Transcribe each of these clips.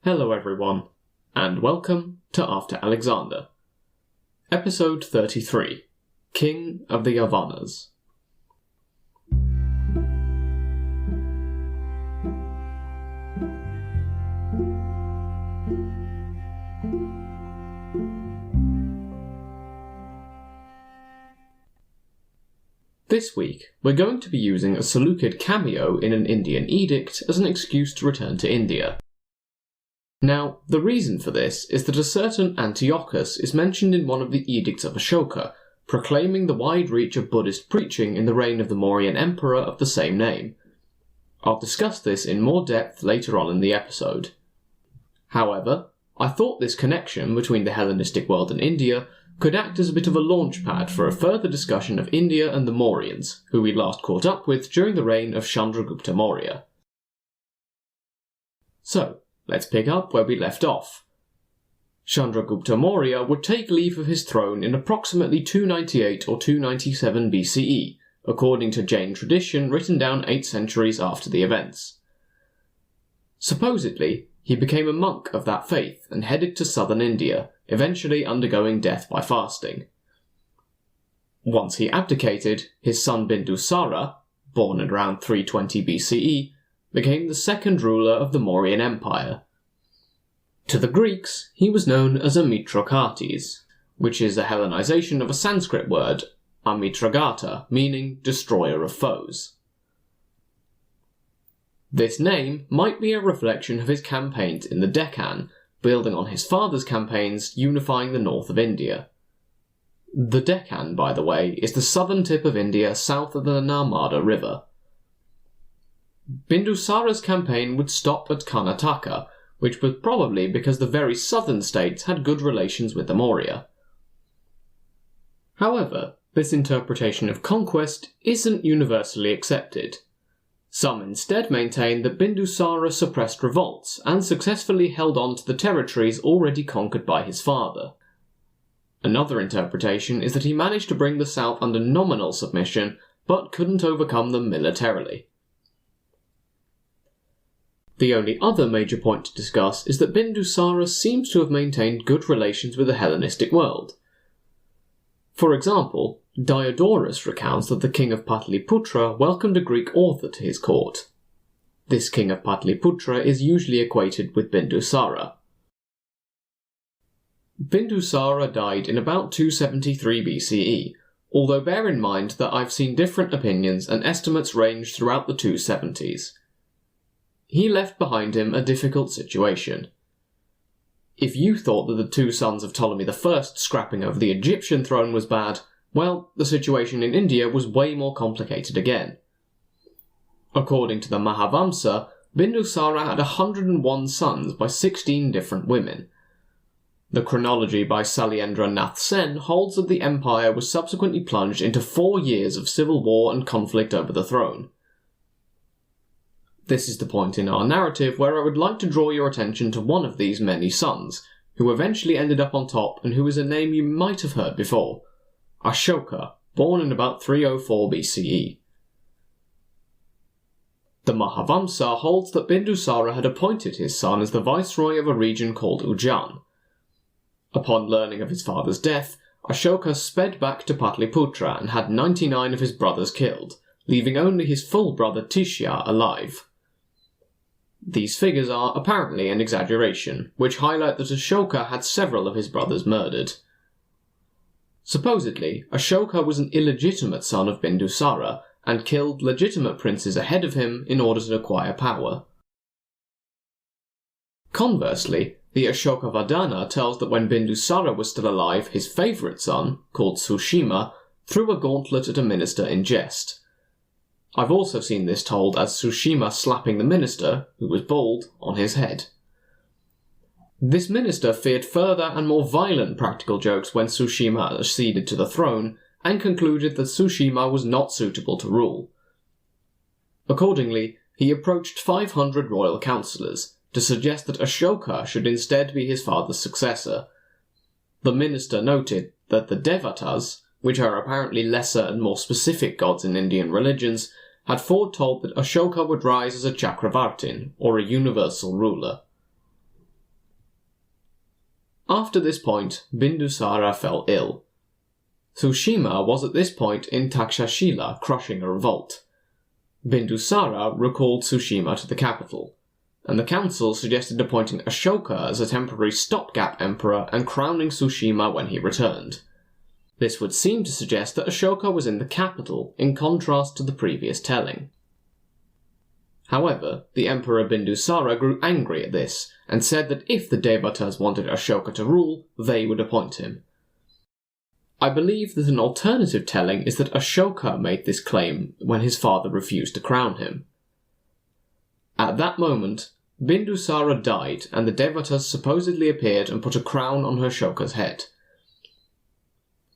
Hello everyone, and welcome to After Alexander. Episode 33, King of the Yavanas. This week, we're going to be using a Seleucid cameo in an Indian edict as an excuse to return to India. Now, the reason for this is that a certain Antiochus is mentioned in one of the edicts of Ashoka, proclaiming the wide reach of Buddhist preaching in the reign of the Mauryan emperor of the same name. I'll discuss this in more depth later on in the episode. However, I thought this connection between the Hellenistic world and India could act as a bit of a launchpad for a further discussion of India and the Mauryans, who we last caught up with during the reign of Chandragupta Maurya. So, let's pick up where we left off. Chandragupta Maurya would take leave of his throne in approximately 298 or 297 BCE, according to Jain tradition written down 8 centuries after the events. Supposedly, he became a monk of that faith and headed to southern India, eventually undergoing death by fasting. Once he abdicated, his son Bindusara, born at around 320 BCE, became the second ruler of the Mauryan Empire. To the Greeks, he was known as Amitrochates, which is a Hellenization of a Sanskrit word, Amitragata, meaning destroyer of foes. This name might be a reflection of his campaigns in the Deccan, building on his father's campaigns unifying the north of India. The Deccan, by the way, is the southern tip of India south of the Narmada River. Bindusara's campaign would stop at Karnataka, which was probably because the very southern states had good relations with the Maurya. However, this interpretation of conquest isn't universally accepted. Some instead maintain that Bindusara suppressed revolts and successfully held on to the territories already conquered by his father. Another interpretation is that he managed to bring the south under nominal submission, but couldn't overcome them militarily. The only other major point to discuss is that Bindusara seems to have maintained good relations with the Hellenistic world. For example, Diodorus recounts that the king of Pataliputra welcomed a Greek author to his court. This king of Pataliputra is usually equated with Bindusara. Bindusara died in about 273 BCE, although bear in mind that I've seen different opinions and estimates range throughout the 270s. He left behind him a difficult situation. If you thought that the two sons of Ptolemy I scrapping over the Egyptian throne was bad, well, the situation in India was way more complicated again. According to the Mahavamsa, Bindusara had 101 sons by 16 different women. The chronology by Salyendra Nath Sen holds that the empire was subsequently plunged into 4 years of civil war and conflict over the throne. This is the point in our narrative where I would like to draw your attention to one of these many sons, who eventually ended up on top and who is a name you might have heard before. Ashoka, born in about 304 BCE. The Mahavamsa holds that Bindusara had appointed his son as the viceroy of a region called Ujjain. Upon learning of his father's death, Ashoka sped back to Pataliputra and had 99 of his brothers killed, leaving only his full brother Tishya alive. These figures are apparently an exaggeration, which highlight that Ashoka had several of his brothers murdered. Supposedly, Ashoka was an illegitimate son of Bindusara, and killed legitimate princes ahead of him in order to acquire power. Conversely, the Ashoka tells that when Bindusara was still alive, his favourite son, called Sushima, threw a gauntlet at a minister in jest. I've also seen this told as Sushima slapping the minister, who was bald, on his head. This minister feared further and more violent practical jokes when Sushima acceded to the throne, and concluded that Sushima was not suitable to rule. Accordingly, he approached 500 royal councillors to suggest that Ashoka should instead be his father's successor. The minister noted that the Devatas, which are apparently lesser and more specific gods in Indian religions, had foretold that Ashoka would rise as a Chakravartin, or a universal ruler. After this point, Bindusara fell ill. Tsushima was at this point in Takshashila, crushing a revolt. Bindusara recalled Tsushima to the capital, and the council suggested appointing Ashoka as a temporary stopgap emperor and crowning Tsushima when he returned. This would seem to suggest that Ashoka was in the capital, in contrast to the previous telling. However, the Emperor Bindusara grew angry at this, and said that if the Devatas wanted Ashoka to rule, they would appoint him. I believe that an alternative telling is that Ashoka made this claim when his father refused to crown him. At that moment, Bindusara died, and the Devatas supposedly appeared and put a crown on Ashoka's head.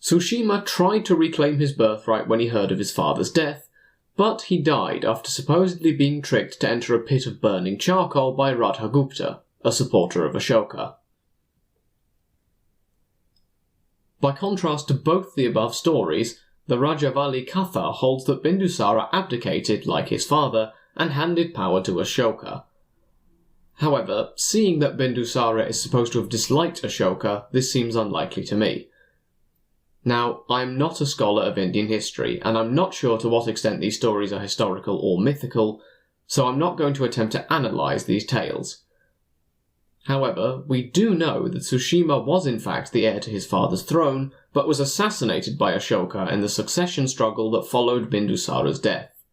Tsushima tried to reclaim his birthright when he heard of his father's death, but he died after supposedly being tricked to enter a pit of burning charcoal by Radhagupta, a supporter of Ashoka. By contrast to both the above stories, the Rajavali Katha holds that Bindusara abdicated like his father and handed power to Ashoka. However, seeing that Bindusara is supposed to have disliked Ashoka, this seems unlikely to me. Now, I am not a scholar of Indian history, and I'm not sure to what extent these stories are historical or mythical, so I'm not going to attempt to analyse these tales. However, we do know that Tsushima was in fact the heir to his father's throne, but was assassinated by Ashoka in the succession struggle that followed Bindusara's death.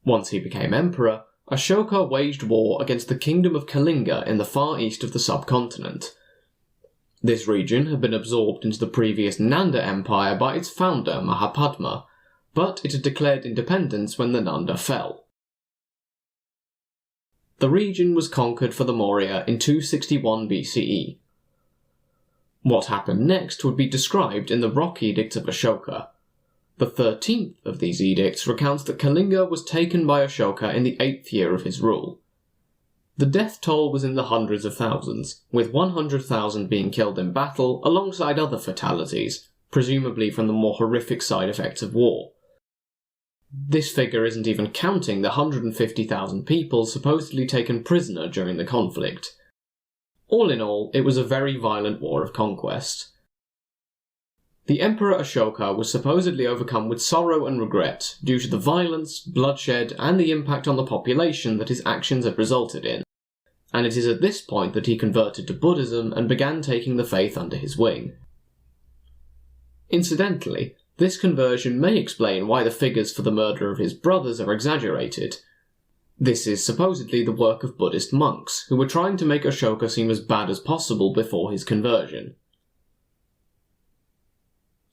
Once he became emperor, Ashoka waged war against the kingdom of Kalinga in the far east of the subcontinent. This region had been absorbed into the previous Nanda Empire by its founder Mahapadma, but it had declared independence when the Nanda fell. The region was conquered for the Maurya in 261 BCE. What happened next would be described in the Rock Edicts of Ashoka. The 13th of these edicts recounts that Kalinga was taken by Ashoka in the 8th year of his rule. The death toll was in the hundreds of thousands, with 100,000 being killed in battle alongside other fatalities, presumably from the more horrific side effects of war. This figure isn't even counting the 150,000 people supposedly taken prisoner during the conflict. All in all, it was a very violent war of conquest. The Emperor Ashoka was supposedly overcome with sorrow and regret due to the violence, bloodshed, and the impact on the population that his actions had resulted in, and it is at this point that he converted to Buddhism and began taking the faith under his wing. Incidentally, this conversion may explain why the figures for the murder of his brothers are exaggerated. This is supposedly the work of Buddhist monks, who were trying to make Ashoka seem as bad as possible before his conversion.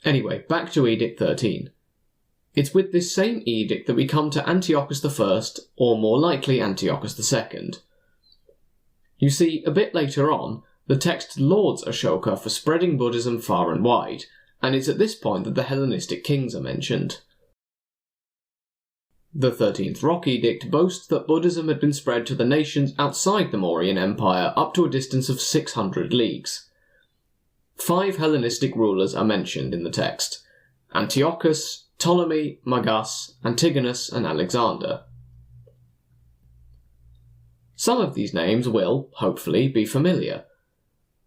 Anyway, back to Edict 13. It's with this same edict that we come to Antiochus I, or more likely Antiochus II. You see, a bit later on, the text lauds Ashoka for spreading Buddhism far and wide, and it's at this point that the Hellenistic kings are mentioned. The 13th Rock Edict boasts that Buddhism had been spread to the nations outside the Mauryan Empire up to a distance of 600 leagues. 5 Hellenistic rulers are mentioned in the text: Antiochus, Ptolemy, Magas, Antigonus, and Alexander. Some of these names will, hopefully, be familiar.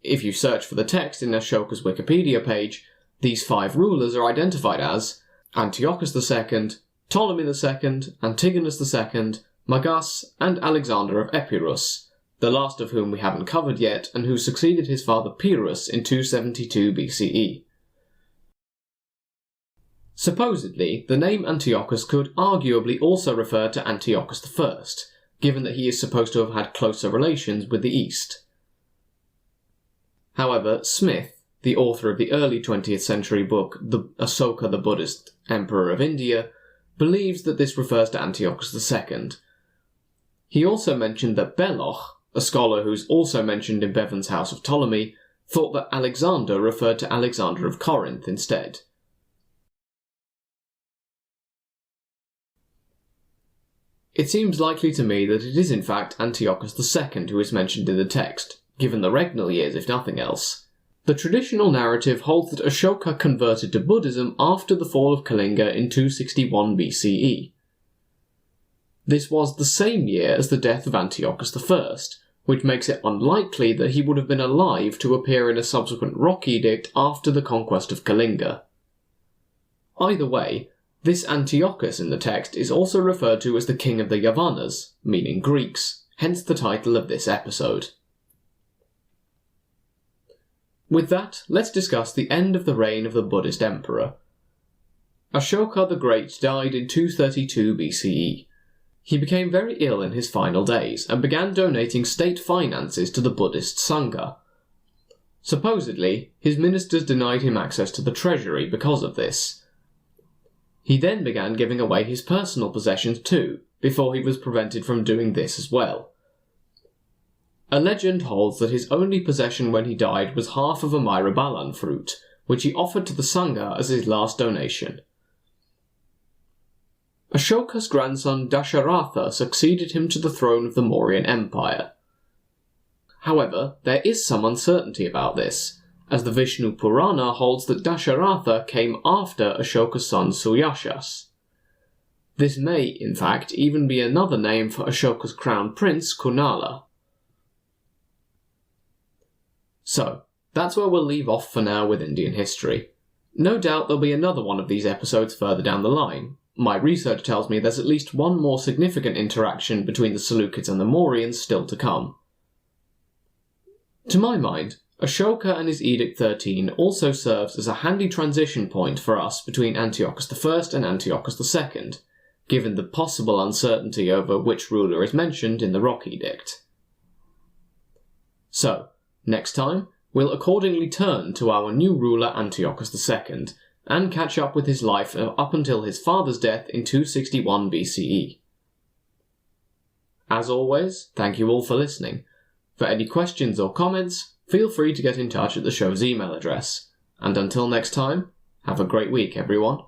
If you search for the text in Ashoka's Wikipedia page, these 5 rulers are identified as Antiochus II, Ptolemy II, Antigonus II, Magas, and Alexander of Epirus, the last of whom we haven't covered yet, and who succeeded his father Epirus in 272 BCE. Supposedly, the name Antiochus could arguably also refer to Antiochus I, given that he is supposed to have had closer relations with the East. However, Smith, the author of the early 20th century book The Asoka the Buddhist Emperor of India, believes that this refers to Antiochus II. He also mentioned that Beloch, a scholar who is also mentioned in Bevan's House of Ptolemy, thought that Alexander referred to Alexander of Corinth instead. It seems likely to me that it is in fact Antiochus II who is mentioned in the text, given the regnal years if nothing else. The traditional narrative holds that Ashoka converted to Buddhism after the fall of Kalinga in 261 BCE. This was the same year as the death of Antiochus I, which makes it unlikely that he would have been alive to appear in a subsequent rock edict after the conquest of Kalinga. Either way, this Antiochus in the text is also referred to as the king of the Yavanas, meaning Greeks, hence the title of this episode. With that, let's discuss the end of the reign of the Buddhist emperor. Ashoka the Great died in 232 BCE. He became very ill in his final days and began donating state finances to the Buddhist Sangha. Supposedly, his ministers denied him access to the treasury because of this. He then began giving away his personal possessions too, before he was prevented from doing this as well. A legend holds that his only possession when he died was half of a myrobalan fruit, which he offered to the Sangha as his last donation. Ashoka's grandson Dasharatha succeeded him to the throne of the Mauryan Empire. However, there is some uncertainty about this, as the Vishnu Purana holds that Dasharatha came after Ashoka's son Suryashas. This may, in fact, even be another name for Ashoka's crown prince Kunala. So, that's where we'll leave off for now with Indian history. No doubt there'll be another one of these episodes further down the line. My research tells me there's at least one more significant interaction between the Seleucids and the Mauryans still to come. To my mind, Ashoka and his Edict 13 also serves as a handy transition point for us between Antiochus I and Antiochus II, given the possible uncertainty over which ruler is mentioned in the Rock Edict. So, next time, we'll accordingly turn to our new ruler Antiochus II, and catch up with his life up until his father's death in 261 BCE. As always, thank you all for listening. For any questions or comments, feel free to get in touch at the show's email address. And until next time, have a great week, everyone.